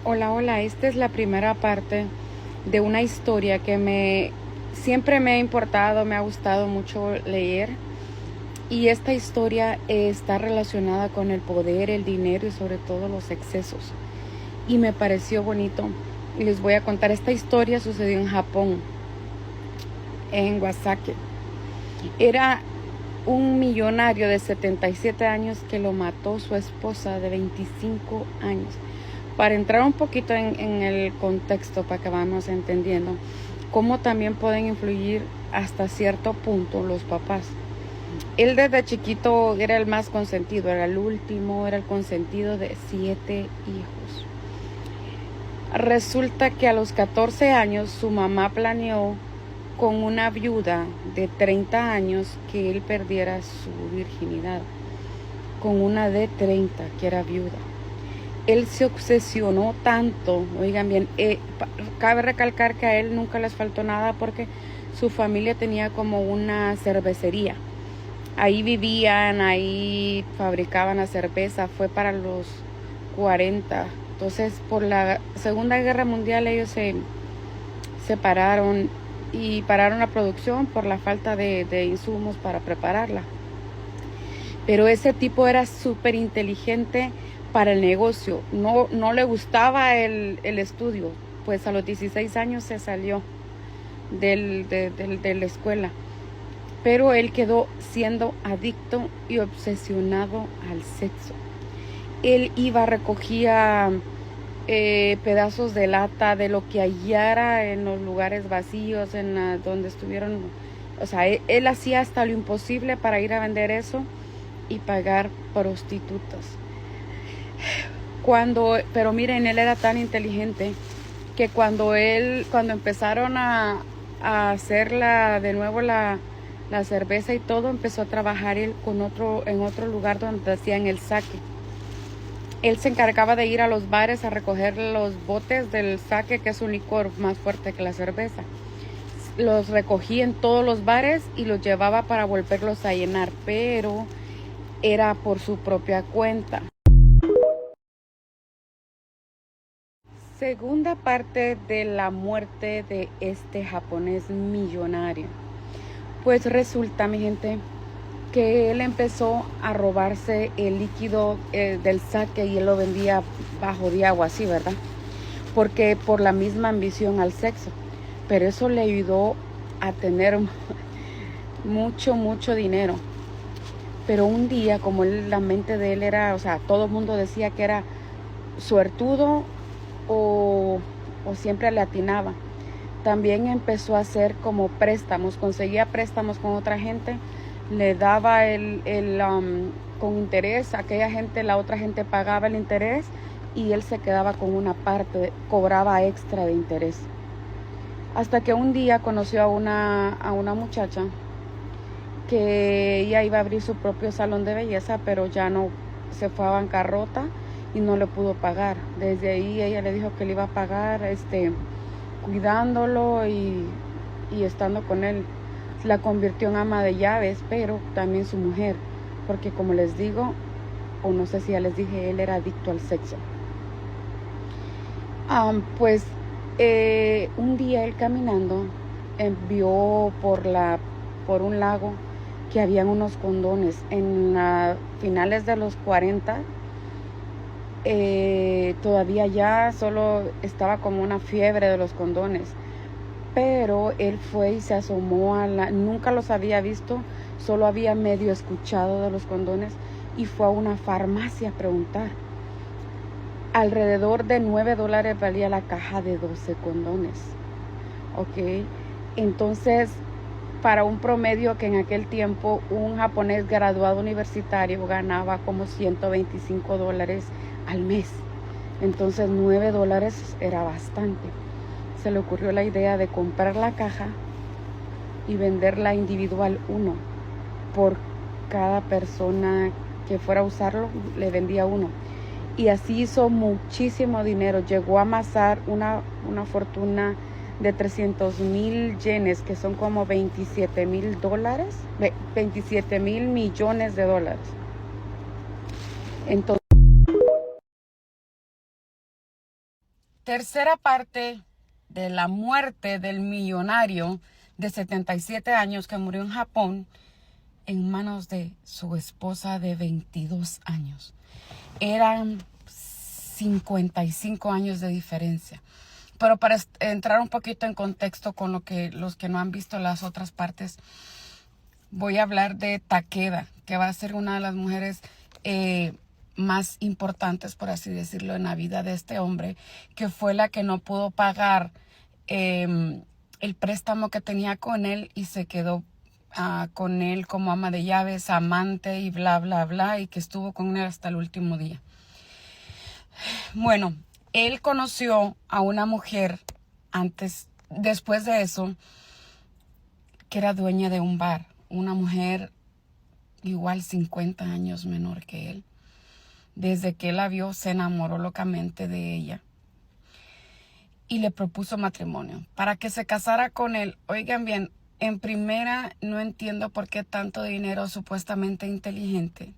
Hola, hola, esta es la primera parte de una historia que siempre me ha importado, me ha gustado mucho leer. Y esta historia está relacionada con el poder, el dinero y sobre todo los excesos. Y me pareció bonito. Y les voy a contar, esta historia sucedió en Japón, en Wasake. Era un millonario de 77 años que lo mató su esposa de 25 años. Para entrar un poquito en el contexto, para que vamos entendiendo cómo también pueden influir hasta cierto punto los papás. Él desde chiquito era el más consentido, era el último, era el consentido de 7 hijos. Resulta que a los 14 años su mamá planeó con una viuda de 30 años que él perdiera su virginidad, con una de 30 que era viuda. Él se obsesionó tanto, oigan bien, cabe recalcar que a él nunca les faltó nada porque su familia tenía como una cervecería. Ahí vivían, ahí fabricaban la cerveza, fue para los 40. Entonces, por la Segunda Guerra Mundial ellos se separaron y pararon la producción por la falta de insumos para prepararla. Pero ese tipo era súper inteligente para el negocio. No le gustaba el estudio. Pues a los 16 años se salió de la escuela. Pero él quedó siendo adicto y obsesionado al sexo. Él iba, recogía pedazos de lata de lo que hallara en los lugares vacíos, donde estuvieron. O sea, él hacía hasta lo imposible para ir a vender eso y pagar prostitutas. Pero miren, él era tan inteligente que cuando empezaron a hacer de nuevo la cerveza y todo, empezó a trabajar él en otro lugar donde hacían el sake. Él se encargaba de ir a los bares a recoger los botes del sake, que es un licor más fuerte que la cerveza. Los recogía en todos los bares y los llevaba para volverlos a llenar, pero era por su propia cuenta. Segunda parte de la muerte de este japonés millonario. Pues resulta, mi gente, que él empezó a robarse el líquido del sake y él lo vendía bajo de agua, así, ¿verdad? Porque por la misma ambición al sexo. Pero eso le ayudó a tener mucho dinero. Pero un día, como la mente de él era, o sea, todo el mundo decía que era suertudo o siempre le atinaba. También empezó a hacer como préstamos, conseguía préstamos con otra gente, le daba con interés, la otra gente pagaba el interés y él se quedaba con una parte, cobraba extra de interés. Hasta que un día conoció a una muchacha que ella iba a abrir su propio salón de belleza, pero ya no, se fue a bancarrota y no le pudo pagar. Desde ahí ella le dijo que le iba a pagar cuidándolo y estando con él. La convirtió en ama de llaves, pero también su mujer, porque como les digo, o no sé si ya les dije, él era adicto al sexo. Un día él caminando vio por un lago que habían unos condones en finales de los 40. Todavía ya solo estaba como una fiebre de los condones, pero él fue y se asomó nunca los había visto, solo había medio escuchado de los condones y fue a una farmacia a preguntar. Alrededor de $9 valía la caja de 12 condones, ¿ok? Entonces, para un promedio que en aquel tiempo un japonés graduado universitario ganaba como $125 al mes. Entonces $9 era bastante. Se le ocurrió la idea de comprar la caja y venderla individual uno. Por cada persona que fuera a usarlo, le vendía uno. Y así hizo muchísimo dinero. Llegó a amasar una fortuna de 300,000 yenes, que son como $27,000, 27,000 millones de dólares. Entonces, Tercera parte de la muerte del millonario de 77 años que murió en Japón en manos de su esposa de 22 años. Eran 55 años de diferencia. Pero para entrar un poquito en contexto con los que no han visto las otras partes, voy a hablar de Takeda, que va a ser una de las mujeres más importantes, por así decirlo, en la vida de este hombre, que fue la que no pudo pagar el préstamo que tenía con él y se quedó con él como ama de llaves, amante y bla, bla, bla, y que estuvo con él hasta el último día. Bueno, él conoció a una mujer después de eso, que era dueña de un bar, una mujer igual 50 años menor que él. Desde que él la vio, se enamoró locamente de ella y le propuso matrimonio para que se casara con él. Oigan bien, en primera, no entiendo por qué tanto dinero supuestamente inteligente,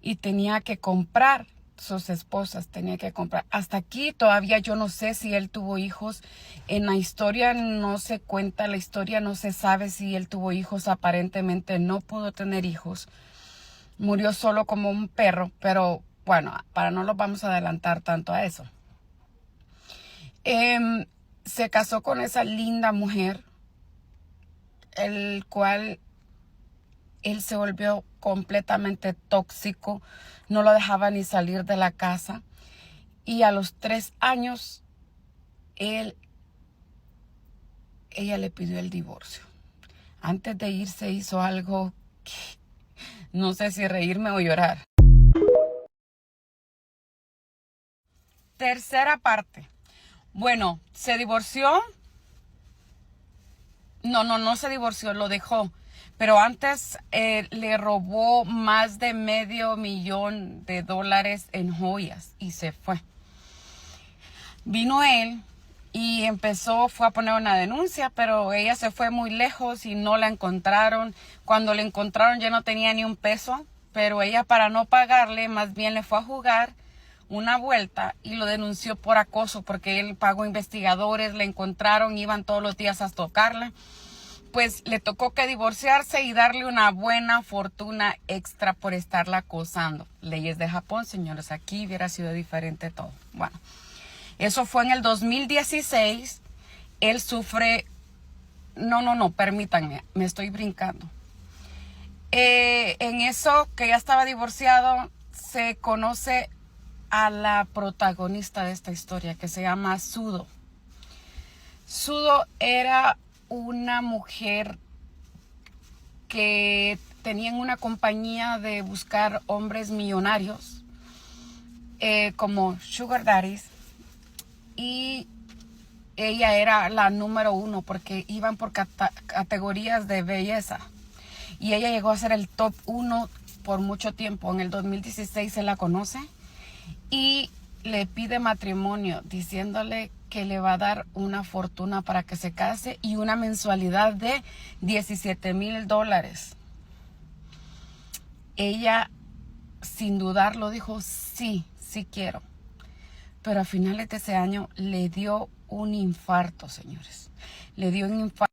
y tenía que comprar sus esposas, tenía que comprar. Hasta aquí todavía yo no sé si él tuvo hijos. En la historia no se cuenta, la historia no se sabe si él tuvo hijos. Aparentemente no pudo tener hijos. Murió solo como un perro, pero bueno, para no lo vamos a adelantar tanto a eso. Se casó con esa linda mujer, el cual él se volvió completamente tóxico, no lo dejaba ni salir de la casa, y a los 3 años ella le pidió el divorcio. Antes de irse hizo algo que no sé si reírme o llorar. Tercera parte. Bueno, se divorció. No se divorció, lo dejó. Pero antes le robó más de $500,000 en joyas y se fue. Vino él y fue a poner una denuncia, pero ella se fue muy lejos y no la encontraron. Cuando la encontraron ya no tenía ni un peso, pero ella, para no pagarle, más bien le fue a jugar una vuelta y lo denunció por acoso, porque él pagó investigadores, le encontraron, iban todos los días a tocarla. Pues le tocó que divorciarse y darle una buena fortuna extra por estarla acosando. Leyes de Japón, señores, aquí hubiera sido diferente todo. Bueno, eso fue en el 2016. Él sufre... No, permítanme, me estoy brincando. En eso, que ya estaba divorciado, se conoce a la protagonista de esta historia, que se llama Sudo. Sudo era una mujer que tenía una compañía de buscar hombres millonarios, como sugar daddies, y ella era la número 1 porque iban por categorías de belleza, y ella llegó a ser el top 1 por mucho tiempo. En el 2016 se la conoce y le pide matrimonio, diciéndole que le va a dar una fortuna para que se case y una mensualidad de $17,000. Ella, sin dudarlo, dijo sí quiero. Pero a finales de ese año le dio un infarto, señores. Le dio un infarto.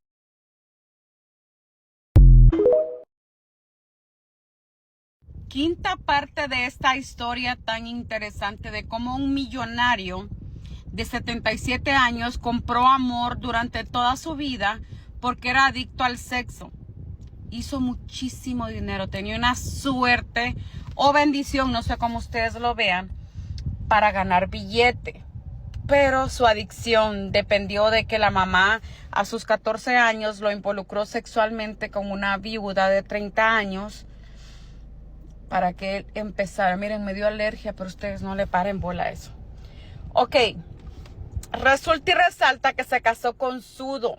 Quinta parte de esta historia tan interesante de cómo un millonario de 77 años compró amor durante toda su vida porque era adicto al sexo. Hizo muchísimo dinero, tenía una suerte o bendición, no sé cómo ustedes lo vean, para ganar billete. Pero su adicción dependió de que la mamá a sus 14 años lo involucró sexualmente con una viuda de 30 años para que él empezara. Miren, me dio alergia, pero ustedes no le paren bola a eso. Ok. Resulta y resalta que se casó con Sudo.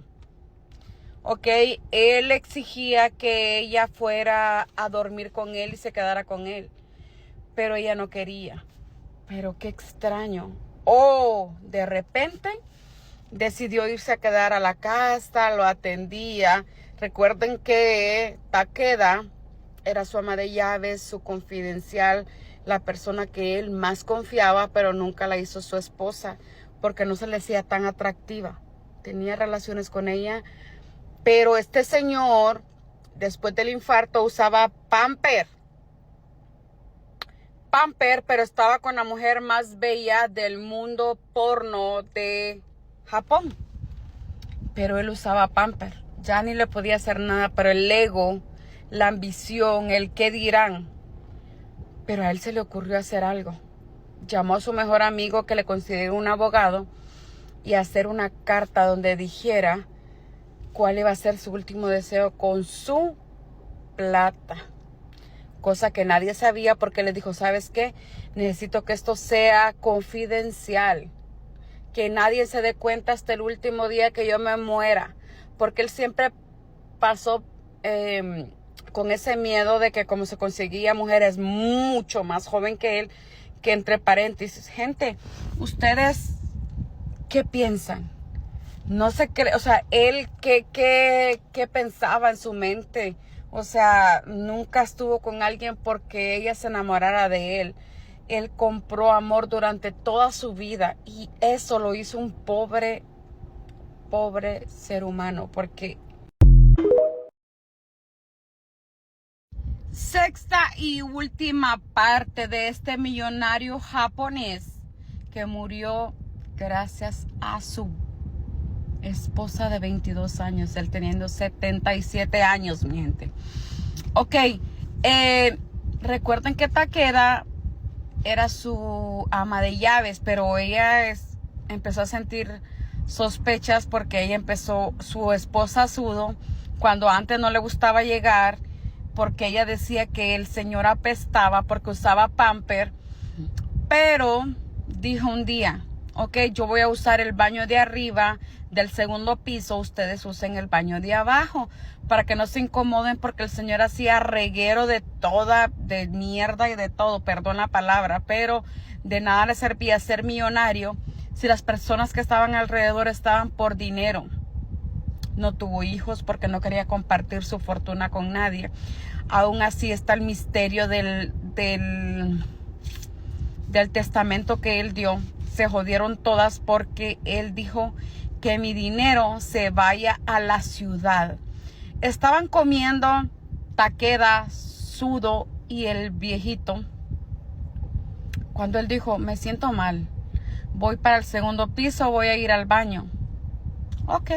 Ok, él exigía que ella fuera a dormir con él y se quedara con él, pero ella no quería. Pero qué extraño. De repente decidió irse a quedar a la casa, lo atendía. Recuerden que Takeda era su ama de llaves, su confidencial, la persona que él más confiaba, pero nunca la hizo su esposa, porque no se le hacía tan atractiva. Tenía relaciones con ella, pero este señor, después del infarto, usaba pamper, pero estaba con la mujer más bella del mundo porno de Japón. Pero él usaba pamper. Ya ni le podía hacer nada, pero el ego, la ambición, el qué dirán. Pero a él se le ocurrió hacer algo. Llamó a su mejor amigo que le consiguió un abogado y hacer una carta donde dijera cuál iba a ser su último deseo con su plata. Cosa que nadie sabía porque le dijo, ¿sabes qué? Necesito que esto sea confidencial. Que nadie se dé cuenta hasta el último día que yo me muera. Porque él siempre pasó con ese miedo de que como se conseguía mujeres mucho más joven que él, que entre paréntesis, gente, ¿ustedes qué piensan? No sé qué, o sea, él qué pensaba en su mente. O sea, nunca estuvo con alguien porque ella se enamorara de él. Él compró amor durante toda su vida y eso lo hizo un pobre ser humano. Porque sexta y última parte de este millonario japonés que murió gracias a su esposa de 22 años, él teniendo 77 años, mi gente. Ok, recuerden que Takeda era su ama de llaves, pero ella empezó a sentir sospechas porque ella empezó, su esposa Sudo, cuando antes no le gustaba llegar, porque ella decía que el señor apestaba porque usaba pamper, pero dijo un día, ok, yo voy a usar el baño de arriba del segundo piso, ustedes usen el baño de abajo para que no se incomoden porque el señor hacía reguero de mierda y de todo, perdón la palabra, pero de nada le servía ser millonario si las personas que estaban alrededor estaban por dinero. No tuvo hijos porque no quería compartir su fortuna con nadie. Aún así está el misterio del testamento que él dio. Se jodieron todas porque él dijo que mi dinero se vaya a la ciudad. Estaban comiendo Takeda, Sudo y el viejito cuando él dijo, me siento mal, voy para el segundo piso, voy a ir al baño. Ok,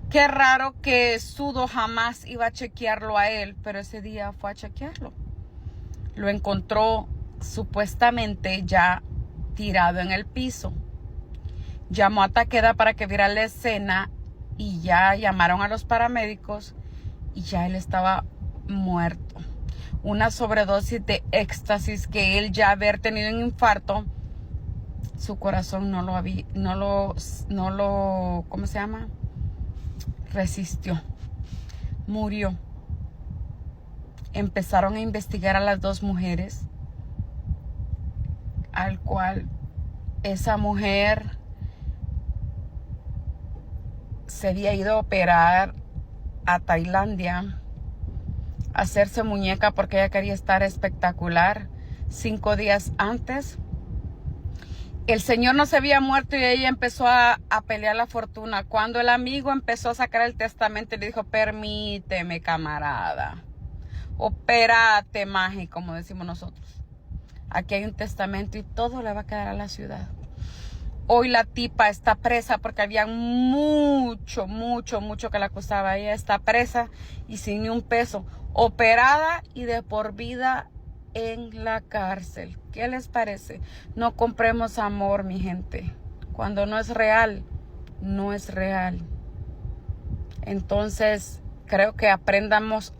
qué raro que Sudo jamás iba a chequearlo a él, pero ese día fue a chequearlo. Lo encontró supuestamente ya tirado en el piso. Llamó a Takeda para que viera la escena y ya llamaron a los paramédicos y ya él estaba muerto. Una sobredosis de éxtasis que él ya haber tenido un infarto, su corazón no lo, ¿cómo se llama? Resistió. Murió. Empezaron a investigar a las dos mujeres, al cual esa mujer se había ido a operar a Tailandia, a hacerse muñeca porque ella quería estar espectacular. 5 días antes, el señor no se había muerto y ella empezó a pelear la fortuna. Cuando el amigo empezó a sacar el testamento, le dijo, permíteme, camarada, opérate, maje, como decimos nosotros. Aquí hay un testamento y todo le va a quedar a la ciudad. Hoy la tipa está presa porque había mucho que la acusaba. Ella está presa y sin ni un peso, operada y de por vida en la cárcel. ¿Qué les parece? No compremos amor, mi gente. Cuando no es real, no es real. Entonces, creo que aprendamos